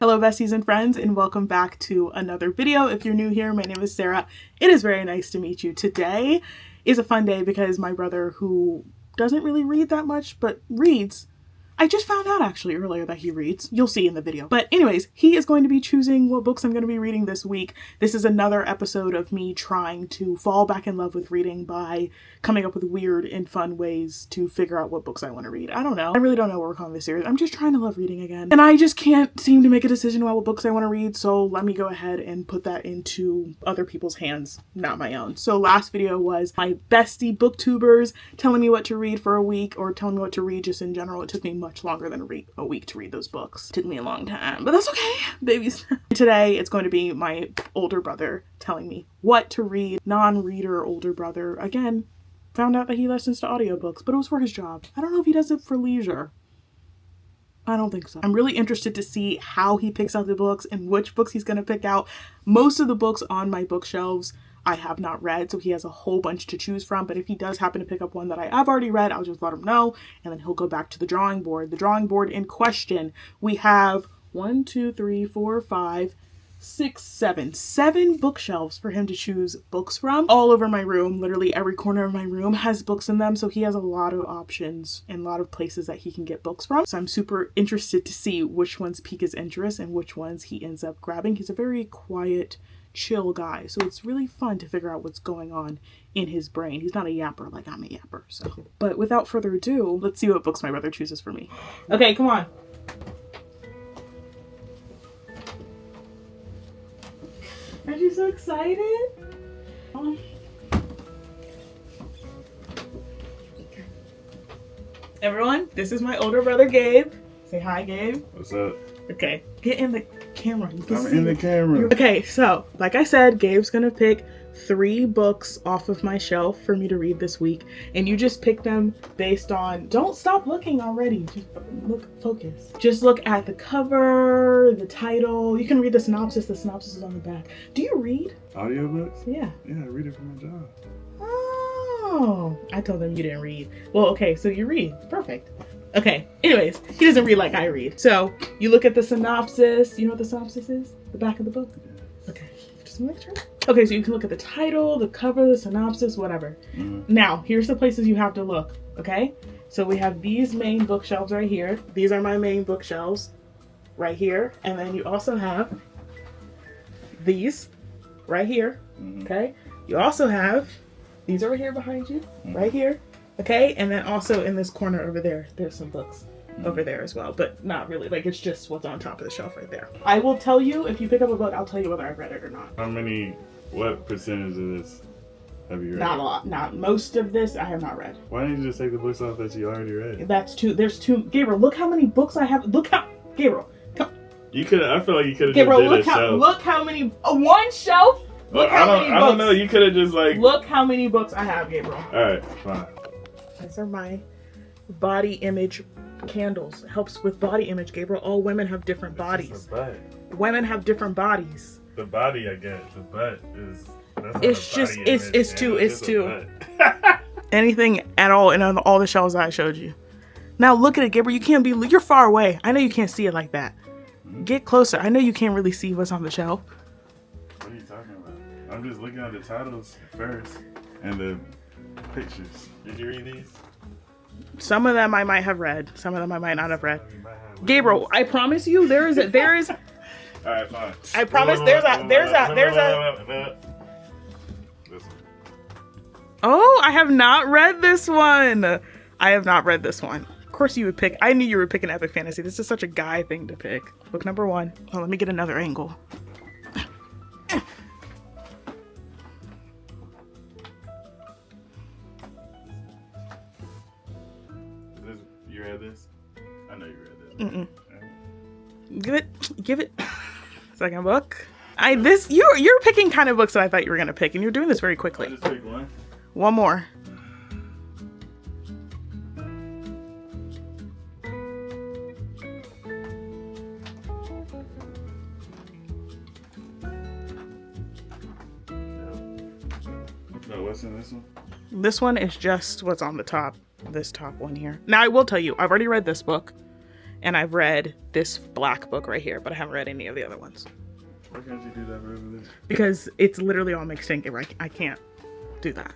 Hello besties and friends, and welcome back to another video. If you're new here, my name is Sarah. It is very nice to meet you. Today is a fun day because my brother, who doesn't really read that much but reads, I just found out actually earlier that he reads. You'll see in the video. But anyways, he is going to be choosing what books I'm going to be reading this week. This is another episode of me trying to fall back in love with reading by coming up with weird and fun ways to figure out what books I want to read. I don't know. I really don't know where we're calling this series. I'm just trying to love reading again. And I just can't seem to make a decision about what books I want to read. So let me go ahead and put that into other people's hands, not my own. So last video was my bestie booktubers telling me what to read for a week, or telling me what to read just in general. It took me much longer than a week to read those books. It took me a long time, but that's okay, babies. Today it's going to be my older brother telling me what to read. Non-reader older brother. Again, found out that he listens to audiobooks, but it was for his job. I don't know if he does it for leisure. I don't think so. I'm really interested to see how he picks out the books and which books he's going to pick out. Most of the books on my bookshelves I have not read, so he has a whole bunch to choose from. But if he does happen to pick up one that I have already read, I'll just let him know, and then he'll go back to the drawing board. The drawing board in question, we have 1, 2, 3, 4, 5, 6, 7 bookshelves for him to choose books from. All over my room, literally every corner of my room has books in them, so he has a lot of options and a lot of places that he can get books from. So I'm super interested to see which ones pique his interest and which ones he ends up grabbing. He's a very quiet, chill guy, so it's really fun to figure out what's going on in his brain. He's not a yapper like I'm a yapper. So, but without further ado, let's see what books my brother chooses for me. Okay, come on. Aren't you so excited? Everyone, this is my older brother Gabe. Say hi, Gabe. What's up? Okay, get in the camera. I'm in the camera. Okay, so like I said, Gabe's gonna pick 3 books off of my shelf for me to read this week, and you just pick them based on, don't stop looking already, just look, focus. Just look at the cover, the title. You can read the synopsis is on the back. Do you read? Audiobooks? Yeah. Yeah, I read it for my job. Oh, I told them you didn't read. Well, okay, so you read. Perfect. Okay, anyways, he doesn't read like I read. So you look at the synopsis. You know what the synopsis is? The back of the book? Okay, just make sure. Okay, so you can look at the title, the cover, the synopsis, whatever. Now, here's the places you have to look, okay? So we have these main bookshelves right here. These are my main bookshelves right here. And then you also have these right here, okay? You also have these over here behind you, right here. Okay, and then also in this corner over there, there's some books over there as well, but not really. Like, it's just what's on top of the shelf right there. I will tell you, if you pick up a book, I'll tell you whether I've read it or not. What percentage of this have you read? Not a lot. Not most of this I have not read. Why didn't you just take the books off that you already read? That's 2. There's 2. Gabriel, look how many books I have. Gabriel, come. You could. I feel like you could have Gabriel, just did a shelf. Look how many. One shelf. Look how many books. I don't know. You could have just like. Look how many books I have, Gabriel. All right, fine. These are my body image candles. It helps with body image, Gabriel. All women have different bodies. Women have different bodies. The body, I get. The butt is. It's just. It's too. Anything at all in all the shelves I showed you. Now look at it, Gabriel. You can't be. You're far away. I know you can't see it like that. Get closer. I know you can't really see what's on the shelf. What are you talking about? I'm just looking at the titles first and the pictures. Did you read these? Some of them I might have read. Some of them I might not have read. Gabriel, I promise you, there is. All right, fine. I promise there's a. This one. Oh, I have not read this one. Of course you would pick. I knew you were picking epic fantasy. This is such a guy thing to pick. Book number 1. Oh, let me get another angle. You read this? I know you read this. Give it. Second book. You're picking kind of books that I thought you were gonna pick, and you're doing this very quickly. I just picked one. One more. No, what's in this one? This one is just what's on the top. This top one here. Now I will tell you, I've already read this book. And I've read this black book right here, but I haven't read any of the other ones. Why can't you do that for everything? Because it's literally all mixed ink. I can't do that.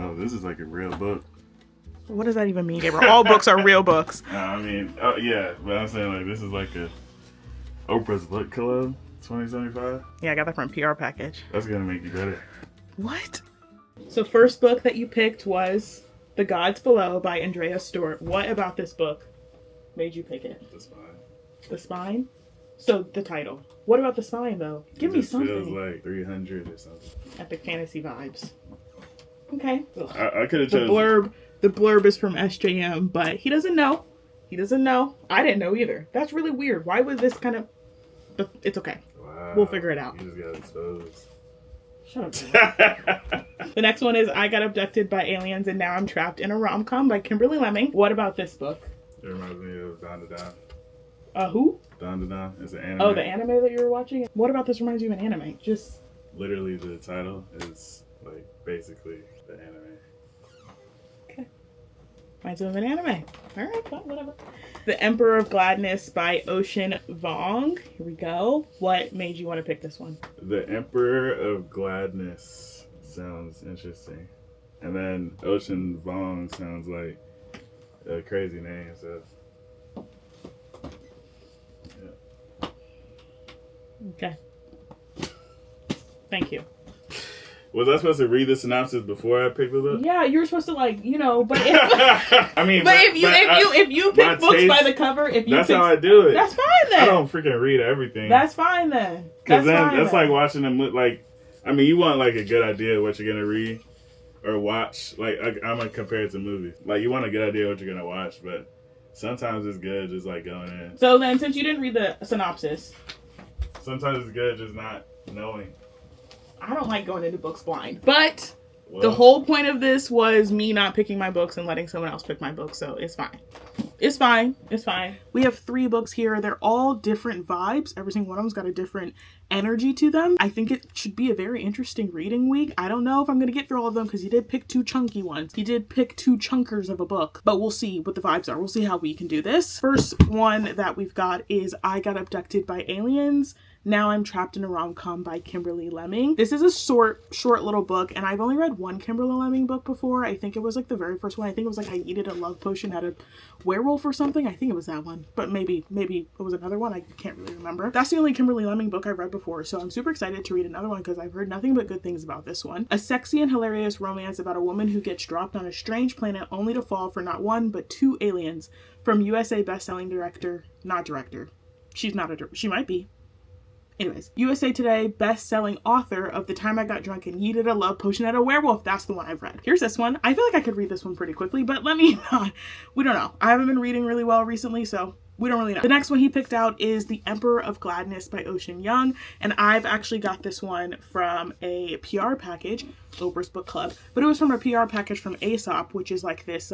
Oh, this is like a real book. What does that even mean, Gabriel? All books are real books. I mean, oh yeah, but I'm saying like this is like a Oprah's Book Club 2075. Yeah, I got that from PR package. That's gonna make you better. What? So first book that you picked was The Gods Below by Andrea Stewart. What about this book made you pick it? The spine. The Spine? So the title. What about the spine though? Give me something. Feels like 300 or something. Epic fantasy vibes. Okay. I could have chosen. The blurb is from SJM, but he doesn't know. He doesn't know. I didn't know either. That's really weird. Why was this kind of... It's okay. Wow. We'll figure it out. You just got exposed. Shut up. The next one is I Got Abducted by Aliens and Now I'm Trapped in a Rom-Com by Kimberley Lemming. What about this book? It reminds me of Don to Don. Who? Don to Don. It's an anime. Oh, the anime that you were watching? What about this reminds you of an anime? Just... Literally the title is like basically the anime. Reminds me of an anime. Alright, well, whatever. The Emperor of Gladness by Ocean Vuong. Here we go. What made you want to pick this one? The Emperor of Gladness sounds interesting. And then Ocean Vuong sounds like a crazy name, so. Yeah. Okay. Thank you. Was I supposed to read the synopsis before I picked the book? Yeah, you're supposed to but if, I mean, if you pick books taste, by the cover, that's how I do it. That's fine then. I don't freaking read everything. That's fine then. Because that's like watching them. You want like a good idea of what you're gonna read or watch. Like I'm gonna compare it to movies. Like you want a good idea of what you're gonna watch, but sometimes it's good just like going in. So then, since you didn't read the synopsis, sometimes it's good just not knowing. I don't like going into books blind, but the whole point of this was me not picking my books and letting someone else pick my books, so it's fine. It's fine. It's fine. We have 3 books here. They're all different vibes. Every single one of them's got a different energy to them. I think it should be a very interesting reading week. I don't know if I'm going to get through all of them because he did pick 2 chunky ones. He did pick 2 chunkers of a book, but we'll see what the vibes are. We'll see how we can do this. First one that we've got is I Got Abducted by Aliens. Now I'm Trapped in a Rom-Com by Kimberley Lemming. This is a short little book, and I've only read one Kimberley Lemming book before. I think it was like the very first one. I think it was like I Needed a Love Potion, had a werewolf or something. I think it was that one, but maybe it was another one. I can't really remember. That's the only Kimberley Lemming book I've read before, so I'm super excited to read another one because I've heard nothing but good things about this one. A sexy and hilarious romance about a woman who gets dropped on a strange planet only to fall for not one but 2 aliens, from USA bestselling she might be. Anyways, USA Today best-selling author of The Time I Got Drunk and Needed a Love Potion at a Werewolf. That's the one I've read. Here's this one. I feel like I could read this one pretty quickly, but let me not. We don't know. I haven't been reading really well recently, so we don't really know. The next one he picked out is The Emperor of Gladness by Ocean Young, and I've actually got this one from a PR package, Oprah's Book Club, but it was from a PR package from Aesop, which is like this,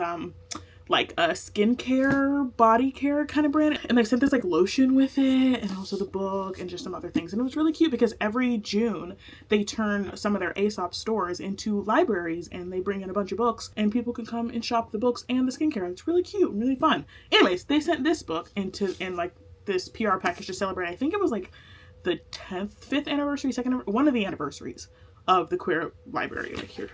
like a skincare, body care kind of brand, and they sent this like lotion with it and also the book and just some other things, and it was really cute because every June they turn some of their Aesop stores into libraries and they bring in a bunch of books and people can come and shop the books and the skincare. It's really cute and really fun. Anyways, they sent this book in like this PR package to celebrate, I think it was like the 5th anniversary, one of the anniversaries of the queer library. Like here,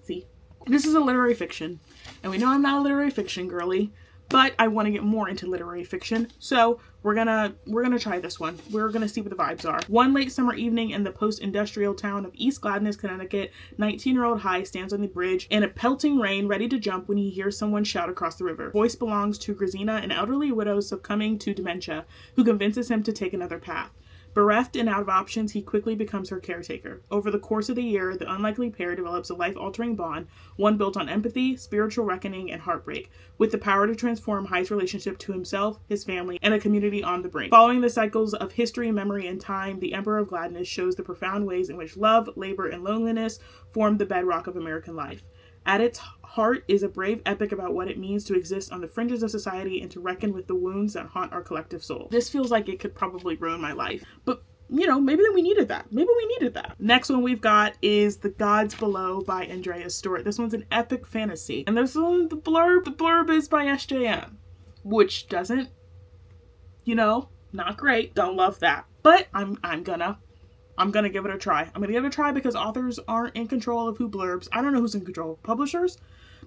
see? This is a literary fiction, and we know I'm not a literary fiction girly, but I want to get more into literary fiction, so we're gonna try this one. We're gonna see what the vibes are. One late summer evening in the post-industrial town of East Gladness, Connecticut, 19-year-old High stands on the bridge in a pelting rain, ready to jump when he hears someone shout across the river. Voice belongs to Grazina, an elderly widow succumbing to dementia, who convinces him to take another path. Bereft and out of options, he quickly becomes her caretaker. Over the course of the year, the unlikely pair develops a life-altering bond, one built on empathy, spiritual reckoning, and heartbreak, with the power to transform High's relationship to himself, his family, and a community on the brink. Following the cycles of history, memory, and time, The Emperor of Gladness shows the profound ways in which love, labor, and loneliness form the bedrock of American life. At its heart is a brave epic about what it means to exist on the fringes of society and to reckon with the wounds that haunt our collective soul. This feels like it could probably ruin my life, but you know, maybe we needed that. Maybe we needed that. Next one we've got is The Gods Below by Andrea Stewart. This one's an epic fantasy. And this one, the blurb is by SJM, which doesn't, you know, not great. Don't love that. But I'm gonna give it a try. I'm gonna give it a try because authors aren't in control of who blurbs. I don't know who's in control. Publishers?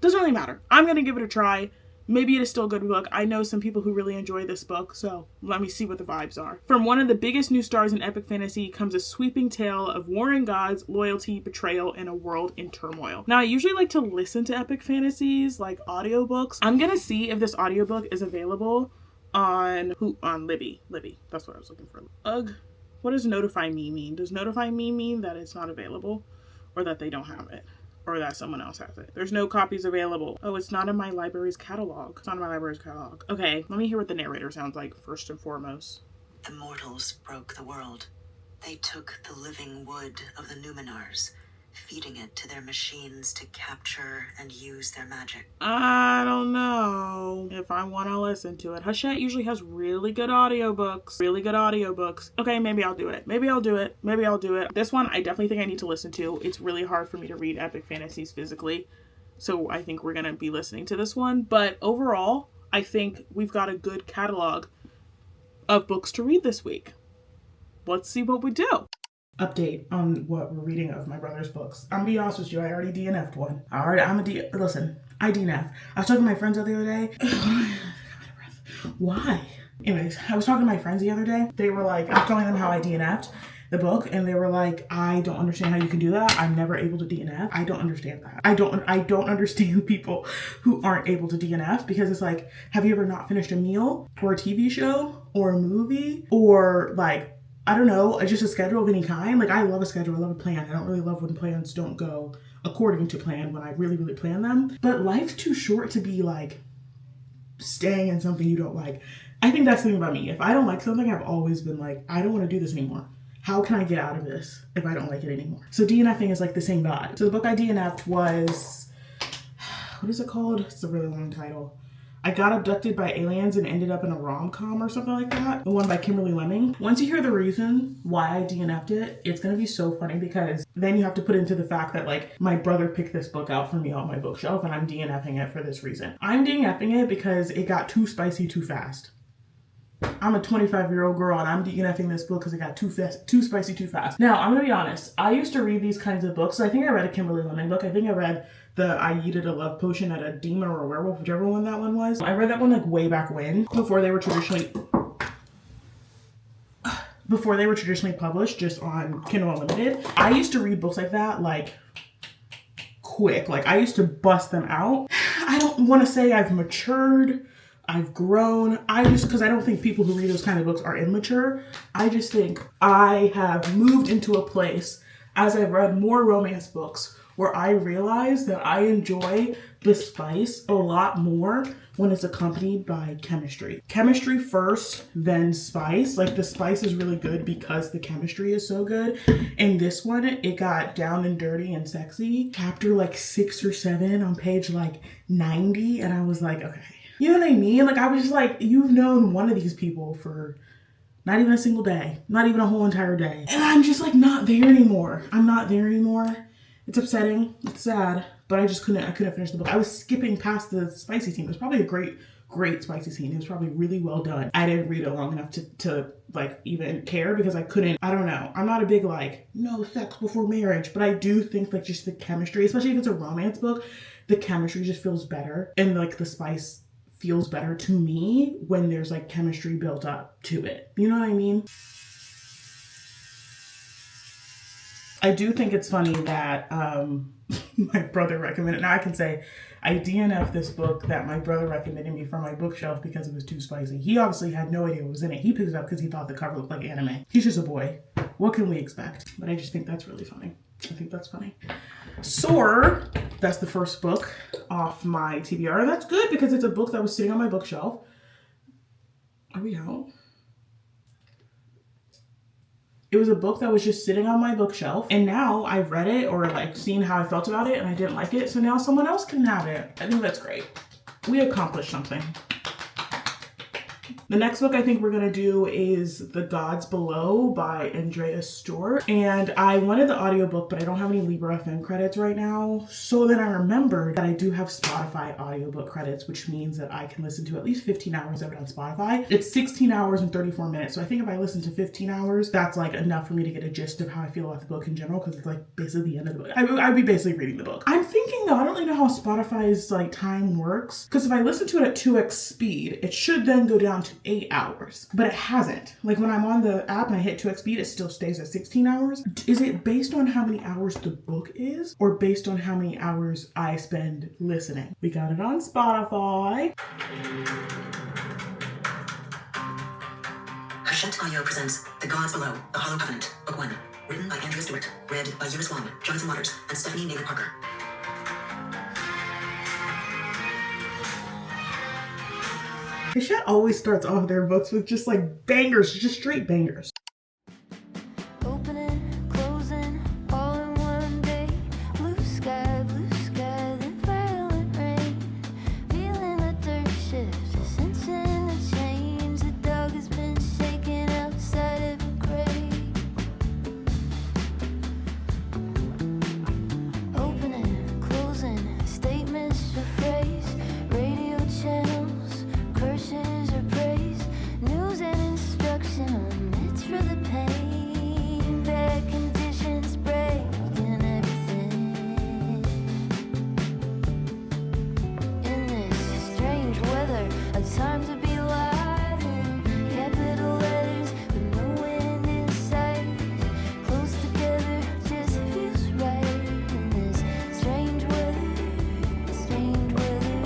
Doesn't really matter. I'm gonna give it a try. Maybe it is still a good book. I know some people who really enjoy this book, so let me see what the vibes are. From one of the biggest new stars in epic fantasy comes a sweeping tale of warring gods, loyalty, betrayal, and a world in turmoil. Now, I usually like to listen to epic fantasies, like audiobooks. I'm gonna see if this audiobook is available on Libby. That's what I was looking for. Ugh. What does notify me mean? Does notify me mean that it's not available? Or that they don't have it? Or that someone else has it? There's no copies available. Oh, it's not in my library's catalog. It's not in my library's catalog. Okay, let me hear what the narrator sounds like first and foremost. The mortals broke the world. They took the living wood of the Numenars, feeding it to their machines to capture and use their magic. I don't know if I want to listen to it. Hachette usually has really good audiobooks. Okay, maybe I'll do it. This one, I definitely think I need to listen to. It's really hard for me to read epic fantasies physically, so I think we're going to be listening to this one. But overall, I think we've got a good catalog of books to read this week. Let's see what we do. Update on what we're reading of my brother's books. I'm gonna be honest with you, I already DNF'd one. Listen, I DNF. I was talking to my friends the other day. Why? Anyways, I was talking to my friends the other day. They were like, I was telling them how I DNF'd the book, and they were like, I don't understand how you can do that. I'm never able to DNF. I don't understand that. I don't understand people who aren't able to DNF, because it's like, have you ever not finished a meal or a TV show or a movie or like, I don't know, just a schedule of any kind? Like, I love a schedule. I love a plan. I don't really love when plans don't go according to plan, when I really, really plan them. But life's too short to be, like, staying in something you don't like. I think that's the thing about me. If I don't like something, I've always been like, I don't want to do this anymore. How can I get out of this if I don't like it anymore? So DNFing is like the same vibe. So the book I DNF'd was, what is it called? It's a really long title. I got abducted by aliens and ended up in a rom-com or something like that. The one by Kimberley Lemming. Once you hear the reason why I DNF'd it, it's going to be so funny, because then you have to put into the fact that, like, my brother picked this book out for me on my bookshelf, and I'm DNFing it for this reason. I'm DNFing it because it got too spicy too fast. I'm a 25-year-old girl, and I'm DNFing this book because it got too spicy too fast. Now, I'm going to be honest. I used to read these kinds of books. I think I read a Kimberley Lemming book. I think I read the I Yeeted a Love Potion at a Demon or a Werewolf, whichever one that one was. I read that one like way back when, before they were traditionally published just on Kindle Unlimited. I used to read books like that like quick. Like, I used to bust them out. I don't want to say I've matured. I've grown. Because I don't think people who read those kind of books are immature. I just think I have moved into a place as I've read more romance books where I realize that I enjoy the spice a lot more when it's accompanied by chemistry. Chemistry first, then spice. Like, the spice is really good because the chemistry is so good. And this one, it got down and dirty and sexy. Chapter like 6 or 7 on page like 90. And I was like, okay. You know what I mean? Like, I was just like, you've known one of these people for not even a single day, not even a whole entire day. And I'm just like, not there anymore. I'm not there anymore. It's upsetting. It's sad. But I couldn't finish the book. I was skipping past the spicy scene. It was probably a great spicy scene. It was probably really well done. I didn't read it long enough to like even care, because I don't know. I'm not a big like, no sex before marriage, but I do think like just the chemistry, especially if it's a romance book, the chemistry just feels better. And like the spice feels better to me when there's like chemistry built up to it. You know what I mean? I do think it's funny that my brother recommended. Now I can say I DNF'd this book that my brother recommended me from my bookshelf because it was too spicy. He obviously had no idea what was in it. He picked it up because he thought the cover looked like anime. He's just a boy. What can we expect? But I just think that's really funny. I think that's funny. Soar, that's the first book off my TBR. And that's good because it's a book that was sitting on my bookshelf. Are we out? It was a book that was just sitting on my bookshelf, and now I've read it or like seen how I felt about it and I didn't like it, so now someone else can have it. I think that's great. We accomplished something. The next book I think we're gonna do is The Gods Below by Andrea Stewart. And I wanted the audiobook, but I don't have any Libra FM credits right now. So then I remembered that I do have Spotify audiobook credits, which means that I can listen to at least 15 hours of it on Spotify. It's 16 hours and 34 minutes. So I think if I listen to 15 hours, that's like enough for me to get a gist of how I feel about the book in general, because it's like basically the end of the book. I'd be basically reading the book. I'm thinking though, I don't really know how Spotify's like time works, because if I listen to it at 2x speed, it should then go down to 8 hours, but it hasn't. Like when I'm on the app and I hit 2x speed, it still stays at 16 hours. Is it based on how many hours the book is, or based on how many hours I spend listening? We got it on Spotify. Hachette Audio presents The Gods Below, The Hollow Covenant, Book 1. Written by Andrea Stewart. Read by Vuong, Jonathan Waters, and Stephanie Naylor Parker. Hachette always starts off their books with just like bangers, just straight bangers. Opening, closing, all in one day. Blue sky, then violent rain. Feeling the dirt shift, sensing the change. The dog has been shaken outside of a grave. Opening, closing, statements or phrase. Radio channels, curses or praise. News and instruction omits for the pain. Bad conditions breaking everything. In this strange weather, a time to be alive. In capital letters with no end in sight. Close together just feels right. In this strange weather, strange weather.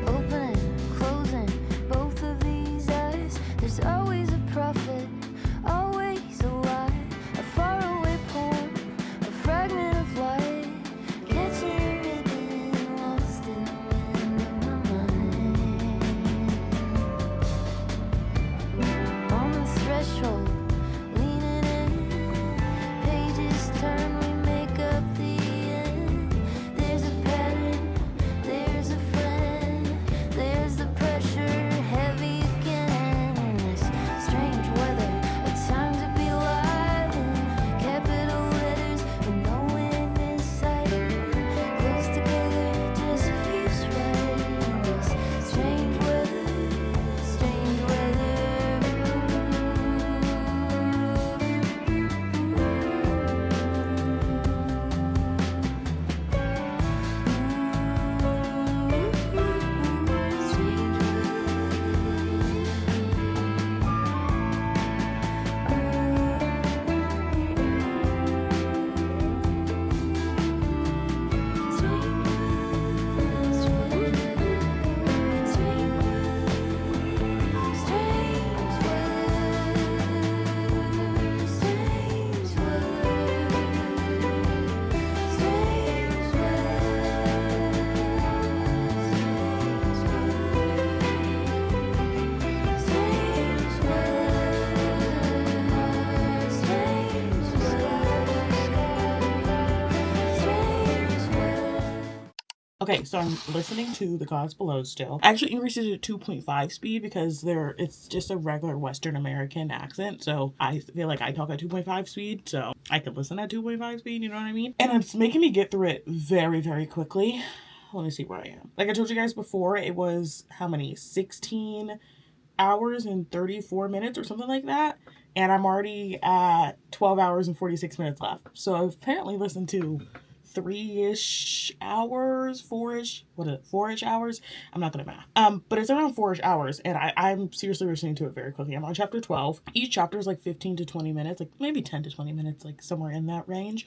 Opening, closing, both of these eyes. There's always a prophet, always a lie. A faraway poem, a fragment of light. Catching a ribbon, lost in the wind of my mind. On the threshold, leaning in. Pages turn, we make up the end. There's a pattern, there's a friend. There's the pressure, heavy again. In this strange weather, a time to be alive. In capital letters with no end in sight. Close together, just feels right. In this strange weather, strange weather. Okay, so I'm listening to The Gods Below still. I actually increased it to 2.5 speed because it's just a regular Western American accent. So I feel like I talk at 2.5 speed, so I could listen at 2.5 speed, you know what I mean? And it's making me get through it very, very quickly. Let me see where I am. Like I told you guys before, it was how many? 16 hours and 34 minutes or something like that. And I'm already at 12 hours and 46 minutes left. So I've apparently listened to 3-ish hours, 4-ish, what is it, 4-ish hours? I'm not good at math. But it's around 4-ish hours, and I'm seriously listening to it very quickly. I'm on chapter 12. Each chapter is like 15 to 20 minutes, like maybe 10 to 20 minutes, like somewhere in that range.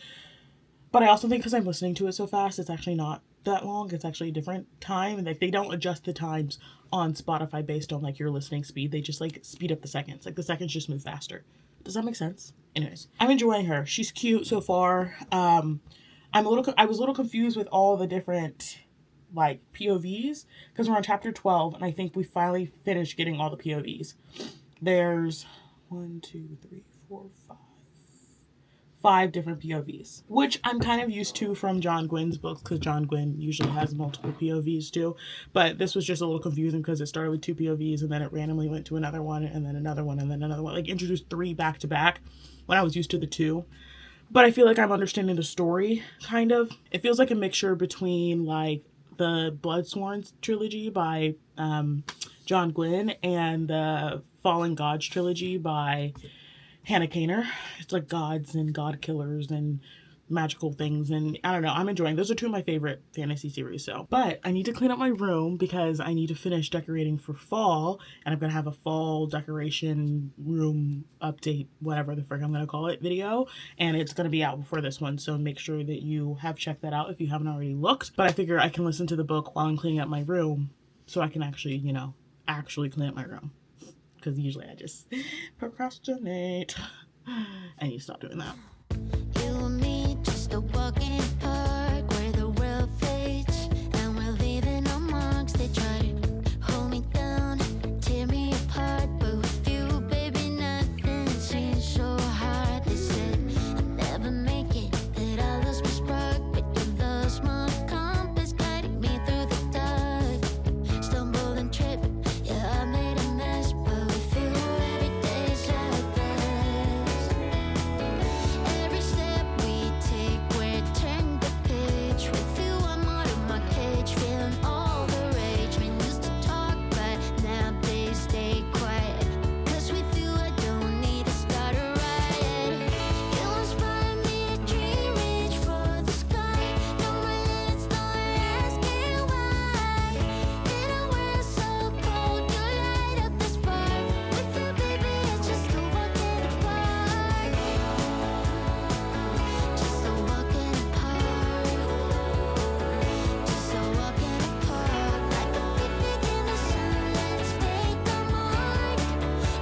But I also think because I'm listening to it so fast, it's actually not that long. It's actually a different time. Like they don't adjust the times on Spotify based on like your listening speed. They just like speed up the seconds. Like the seconds just move faster. Does that make sense? Anyways, I'm enjoying her. She's cute so far. I was a little confused with all the different like POVs because we're on chapter 12 and I think we finally finished getting all the POVs. There's 1, 2, 3, 4, 5, 5 different POVs, which I'm kind of used to from John Gwynn's books, because John Gwynn usually has multiple POVs too. But this was just a little confusing because it started with 2 POVs and then it randomly went to another one and then another one and then another one. Like introduced 3 back to back when I was used to the 2. But I feel like I'm understanding the story, kind of. It feels like a mixture between like the Bloodsworn trilogy by John Gwynn and the Fallen Gods trilogy by Hannah Kaner. It's like gods and god killers and magical things, and I don't know, I'm enjoying. Those are 2 of my favorite fantasy series. So, but I need to clean up my room because I need to finish decorating for fall, and I'm gonna have a fall decoration room update, whatever the frick I'm gonna call it, video, and it's gonna be out before this one, so make sure that you have checked that out if you haven't already looked. But I figure I can listen to the book while I'm cleaning up my room so I can actually, you know, actually clean up my room, because usually I just procrastinate. I need to stop doing that. You and me, just a walk in the park where the world fades, and we're leaving no marks. They try to hold me down, tear me apart, but with you, baby, nothing seems so hard. They said I'd never make it, that I lost my spark, but your love, small compass, guiding me through the dark. Stumble and trip, yeah, I made a mess, but with you, every day's like this. Every step we take, we're turning the page. With you, I'm out of my cage, feeling all the rage. Men used to talk, but now they stay quiet. 'Cause with you, I don't need to start a riot. You inspire me to dream, reach for the sky. No more limits, no more asking why. In a world so cold, you light up the spark. With you, baby, it's just a walk in the park. Just a walk in the park. Just a walk in the park. Like a picnic in the sun, let's make a mark.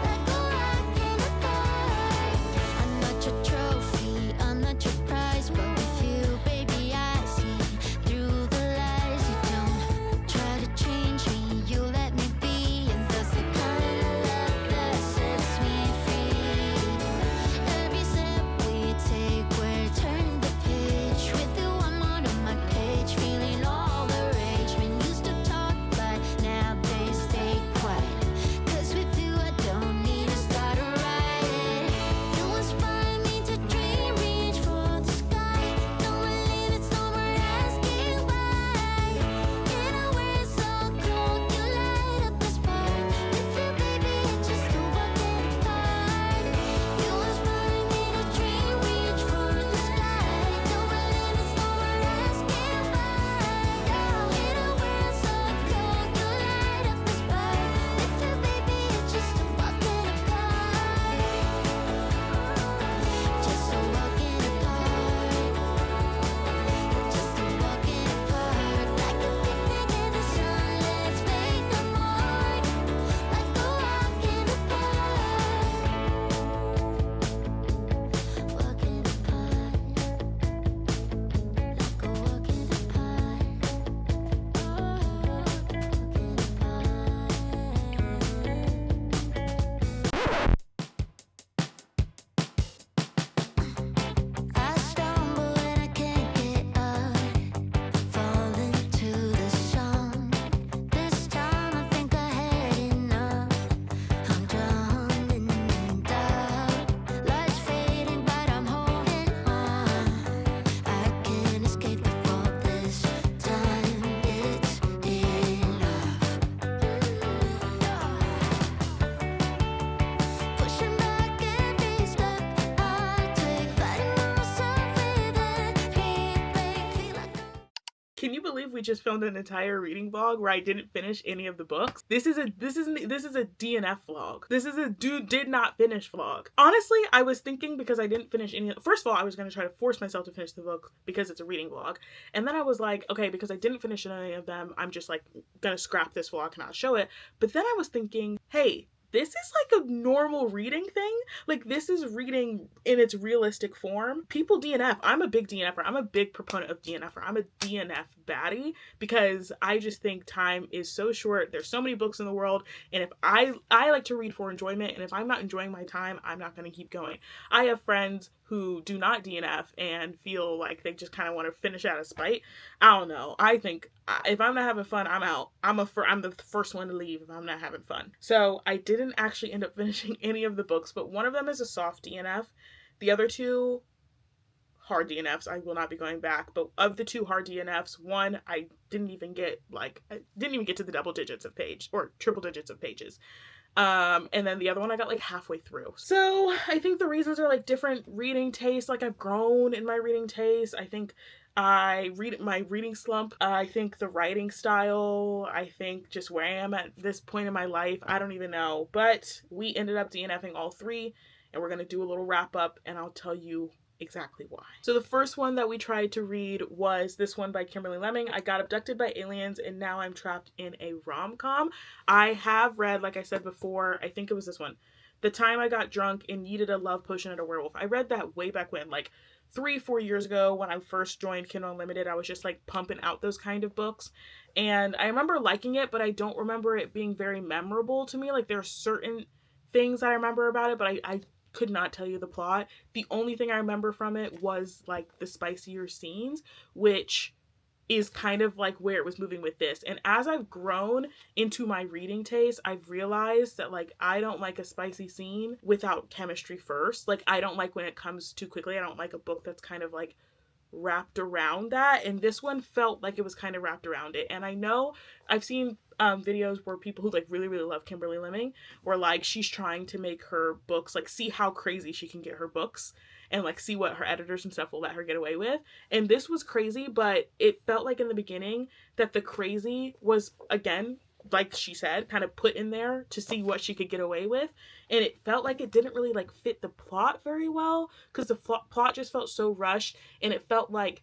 Like a rock in the park. I'm not your trophy, I'm not your prize, but with you, baby, I see through the lies. You don't try to change me, you let me be, and that's the kind of love that sets me free. Every step we take, we're turning the page. With you, I'm out of my cage, feeling all the rage. Men used to talk, but now they stay quiet. 'Cause with you, I don't need to start a riot. You inspire me to dream, reach for the sky. No more limits, no more asking why. In a world so cold, you light up the spark. With you, baby, it's just a walk in the park. You inspire me to dream, reach for the sky. No more limits, no more asking why. In a world so cold, you light up the spark. With you, baby, it's just a walk in the park. Just a walk in the park. Just a walk in the park. Like a picnic in the sun, let's make a mark. Like a walk in the park. Walk in the park. Like a walk in the park. Walk in the park. I stumble and I can't get up, fall into the song. This time I think I had enough. I'm drowning in doubt. Lights fading, but I'm holding on. I can't escape the fall this time. It's enough. Pushing back every step I take, fighting myself with every break. Feel like Can you believe we just filmed an entire reading vlog where I didn't finish any of the books? This is a DNF vlog. This is a dude did not finish vlog. Honestly, I was thinking, because I didn't finish any. First of all, I was gonna try to force myself to finish the book because it's a reading vlog, and then I was like, okay, because I didn't finish any of them, I'm just like gonna scrap this vlog and not show it. But then I was thinking, hey, this is like a normal reading thing. Like, this is reading in its realistic form. People DNF. I'm a big DNFer. I'm a big proponent of DNFer. I'm a DNF baddie because I just think time is so short. There's so many books in the world, and if I like to read for enjoyment, and if I'm not enjoying my time, I'm not going to keep going. I have friends who do not DNF and feel like they just kind of want to finish out of spite. I don't know. I think if I'm not having fun, I'm out. I'm the first one to leave if I'm not having fun. So I didn't actually end up finishing any of the books, but one of them is a soft DNF. The other two, hard DNFs. I will not be going back. But of the two hard DNFs, one I didn't even get to the double digits of page or triple digits of pages. And then the other one I got like halfway through. So I think the reasons are like different reading tastes. Like I've grown in my reading taste. I think my reading slump. I think the writing style. I think just where I am at this point in my life. I don't even know. But we ended up DNFing all three, and we're going to do a little wrap up, and I'll tell you exactly why. So the first one that we tried to read was this one by Kimberley Lemming. I got abducted by aliens and now I'm trapped in a rom-com. I have read, like I said before, I think it was this one, The Time I Got Drunk and Needed a Love Potion and a Werewolf. I read that way back when, like 3-4 years ago when I first joined Kindle Unlimited. I was just like pumping out those kind of books, and I remember liking it, but I don't remember it being very memorable to me. Like there are certain things I remember about it, but I could not tell you the plot. The only thing I remember from it was like the spicier scenes, which is kind of like where it was moving with this. And as I've grown into my reading taste, I've realized that like I don't like a spicy scene without chemistry first. Like I don't like when it comes too quickly. I don't like a book that's kind of like wrapped around that, and this one felt like it was kind of wrapped around it. And I know I've seen videos where people who like really love Kimberley Lemming were like she's trying to make her books like see how crazy she can get her books and like see what her editors and stuff will let her get away with. And this was crazy, but it felt like in the beginning that the crazy was, again, like she said, kind of put in there to see what she could get away with. And it felt like it didn't really like fit the plot very well, because the plot just felt so rushed, and it felt like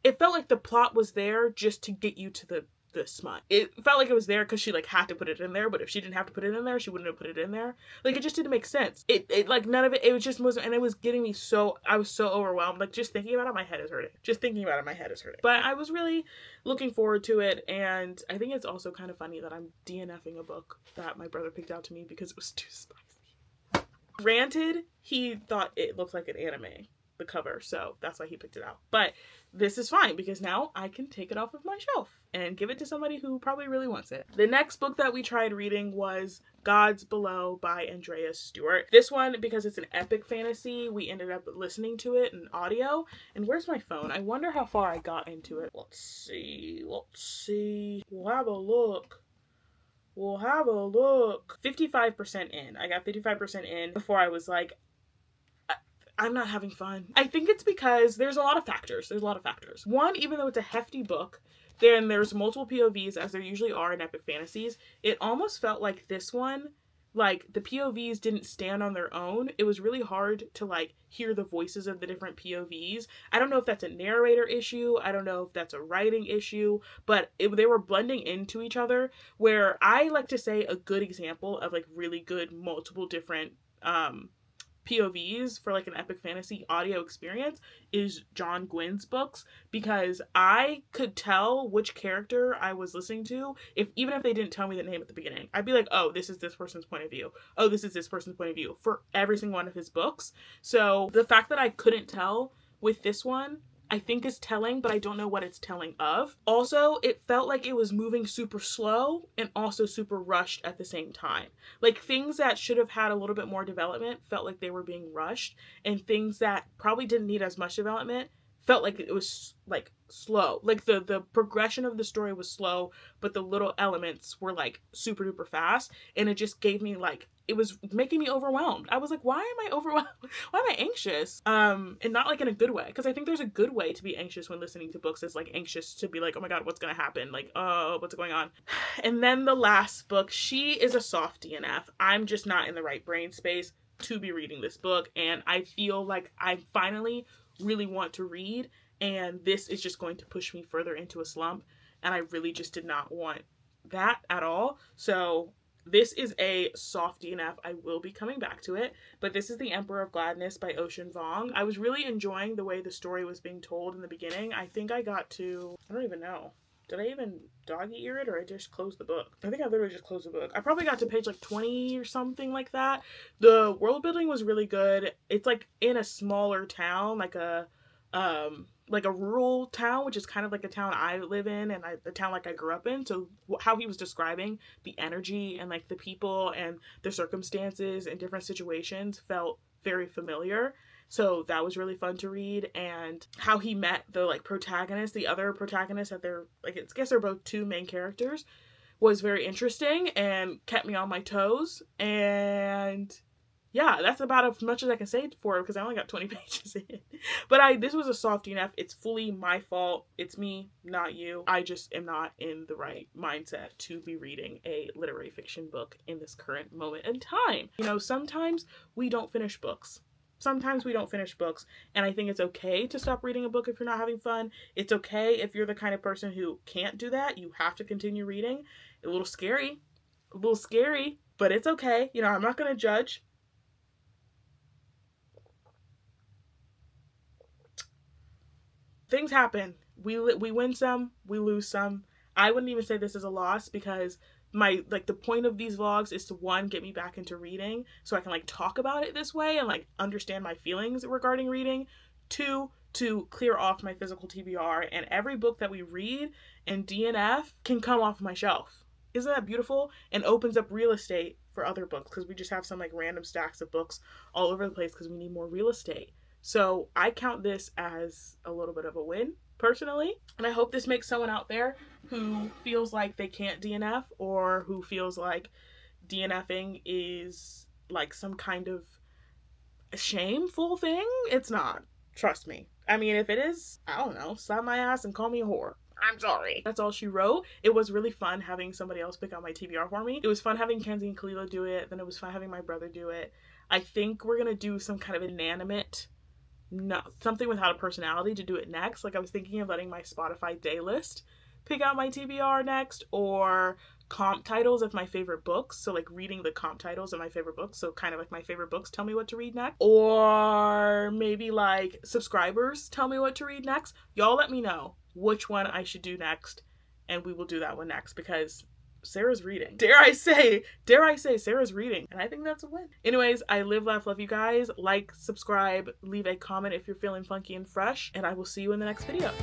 the plot was there just to get you to the smut. It felt like it was there because she like had to put it in there, but if she didn't have to put it in there, she wouldn't have put it in there. Like it just didn't make sense. It like none of it, it was just wasn't, and it was getting me so, I was so overwhelmed. Like just thinking about it, my head is hurting. But I was really looking forward to it, and I think it's also kind of funny that I'm DNFing a book that my brother picked out to me because it was too spicy. Granted, he thought it looked like an anime, the cover, so that's why he picked it out. But this is fine because now I can take it off of my shelf and give it to somebody who probably really wants it. The next book that we tried reading was Gods Below by Andrea Stewart. This one, because it's an epic fantasy, we ended up listening to it in audio. And where's my phone? I wonder how far I got into it. Let's see. We'll have a look. 55% in. I got 55% in before I was like, I'm not having fun. I think it's because there's a lot of factors. One, even though it's a hefty book, then there's multiple POVs, as there usually are in epic fantasies. It almost felt like this one, like the POVs didn't stand on their own. It was really hard to like hear the voices of the different POVs. I don't know if that's a narrator issue. I don't know if that's a writing issue, but they were blending into each other, where I like to say a good example of like really good multiple different POVs for like an epic fantasy audio experience is John Gwynn's books, because I could tell which character I was listening to even if they didn't tell me the name at the beginning. I'd be like, oh, this is this person's point of view. Oh, this is this person's point of view for every single one of his books. So the fact that I couldn't tell with this one, I think is telling, but I don't know what it's telling of. Also, it felt like it was moving super slow and also super rushed at the same time. Like things that should have had a little bit more development felt like they were being rushed, and things that probably didn't need as much development felt like it was like slow. Like the progression of the story was slow, but the little elements were like super duper fast, and it just gave me like, it was making me overwhelmed. I was like, why am I overwhelmed? Why am I anxious? And not like in a good way, because I think there's a good way to be anxious when listening to books. Is like anxious to be like, oh my god, what's gonna happen? Like, oh, what's going on? And then the last book, she is a soft DNF. I'm just not in the right brain space to be reading this book, and I feel like I finally really want to read, and this is just going to push me further into a slump, and I really just did not want that at all. So this is a soft DNF. I will be coming back to it, but this is The Emperor of Gladness by Vuong. I was really enjoying the way the story was being told in the beginning. I think I got to, I don't even know. Did I even doggy ear it, or I just closed the book? I think I literally just closed the book. I probably got to page like 20 or something like that. The world building was really good. It's like in a smaller town, like a rural town, which is kind of like a town I live in, and the town like I grew up in. So how he was describing the energy and like the people and the circumstances and different situations felt very familiar. So that was really fun to read. And how he met the like protagonist, the other protagonist that they're like, I guess they're both two main characters, was very interesting and kept me on my toes. And yeah, that's about as much as I can say for it because I only got 20 pages in. But this was a soft DNF. It's fully my fault. It's me, not you. I just am not in the right mindset to be reading a literary fiction book in this current moment in time. You know, sometimes we don't finish books. And I think it's okay to stop reading a book if you're not having fun. It's okay if you're the kind of person who can't do that. You have to continue reading. A little scary, but it's okay. You know, I'm not going to judge. Things happen. We win some, we lose some. I wouldn't even say this is a loss because the point of these vlogs is to, one, get me back into reading so I can like talk about it this way and like understand my feelings regarding reading. Two, to clear off my physical TBR, and every book that we read and DNF can come off my shelf. Isn't that beautiful? And opens up real estate for other books because we just have some like random stacks of books all over the place because we need more real estate. So I count this as a little bit of a win, personally. And I hope this makes someone out there who feels like they can't DNF or who feels like DNFing is like some kind of shameful thing. It's not. Trust me. I mean, if it is, I don't know, slap my ass and call me a whore. I'm sorry. That's all she wrote. It was really fun having somebody else pick out my TBR for me. It was fun having Kenzie and Kalila do it. Then it was fun having my brother do it. I think we're going to do some kind of inanimate, something without a personality to do it next. Like I was thinking of letting my Spotify day list pick out my TBR next, or comp titles of my favorite books. So like reading the comp titles of my favorite books. So kind of like my favorite books tell me what to read next. Or maybe like subscribers tell me what to read next. Y'all let me know which one I should do next, and we will do that one next because Sarah's reading. Dare I say Sarah's reading. And I think that's a win. Anyways, I live, laugh, love you guys. Like, subscribe, leave a comment if you're feeling funky and fresh, and I will see you in the next video.